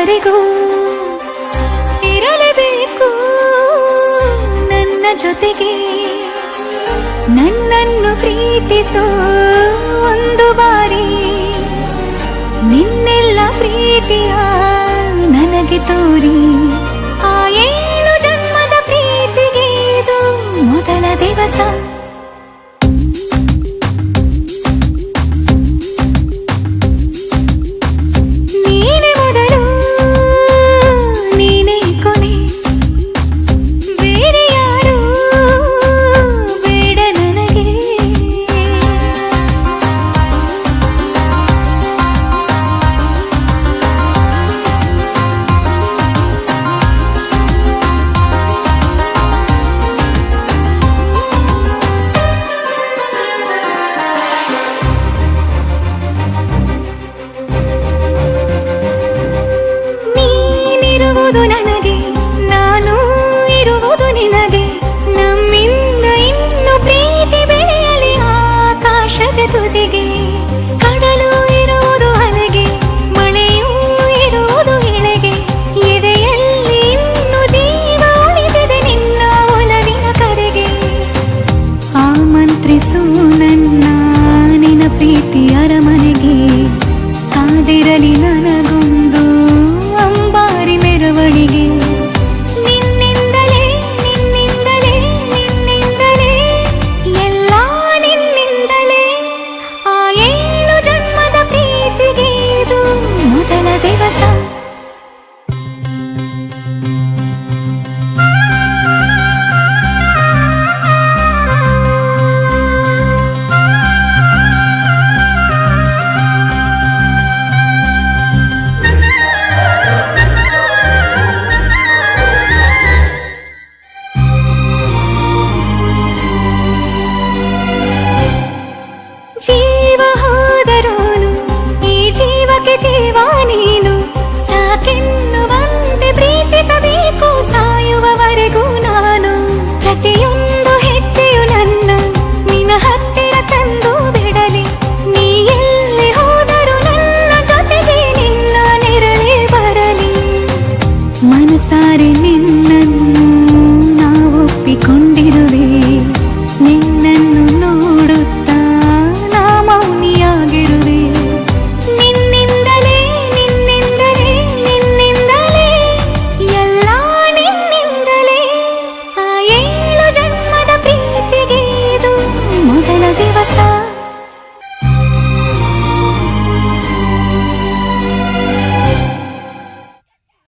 ಕೊನೆಯವರೆಗೂ ಇರಲೇಬೇಕು ನನ್ನ ಜೊತೆಗೆ. ನನ್ನನ್ನು ಪ್ರೀತಿಸೋ ಒಂದು ಬಾರಿ ನಿನ್ನೆಲ್ಲ ಪ್ರೀತಿಯ ನನಗೆ ತೋರಿ. ಆ 7 ಜನ್ಮದ ಪ್ರೀತಿಗೆ ಇದು ಮೊದಲ ದಿವಸ. ನೀನೇ ಮೊದಲು ನೀನೇ ಕೊನೆ, ಬೇರೆ ಯಾರು ಬೇಡ ನನಗೆ. ನೀನಿರುವುದು ನನಗೆ, ನಾನು ಇರುವುದು ನಿನಗೆ. ನಮ್ಮಿಂದ ಇನ್ನು ಪ್ರೀತಿ ಬೆಳೆಯಲಿ ಆಕಾಶದ ತುದಿಗೆ. ಕಡಲು ಇರುವುದು ಅಲೆಗೆ, ಮಳೆಯೂ ಇರುವುದು ಎಳೆಗೆ. ಎದೆಯಲ್ಲಿ ಇನ್ನು ಜೀವ ಉಳಿದಿದೆ ನಿನ್ನ ಒಲವಿನ ಕರೆಗೆ. ಆಮಂತ್ರಿಸು ನನ್ನ ನಿನ್ನ ಪ್ರೀತಿ ಅರಮನೆಗೆ. ಕಾದಿರಲಿ ನನಗೊಂದು ಅಂಬಾರಿ ಮೆರವಣಿಗೆ. ನಿನ್ನಿಂದಲೇ ನಿನ್ನಿಂದಲೇ ನಿನ್ನಿಂದಲೇ ಎಲ್ಲ ನಿನ್ನಿಂದಲೇ. ಆ 7 ಜನ್ಮದ ಪ್ರೀತಿಗೆ ಇದು ಮೊದಲ ದಿವಸ. ಜೀವ ಹೋದರೋನು ಈ ಜೀವಕ್ಕೆ ಜೀವ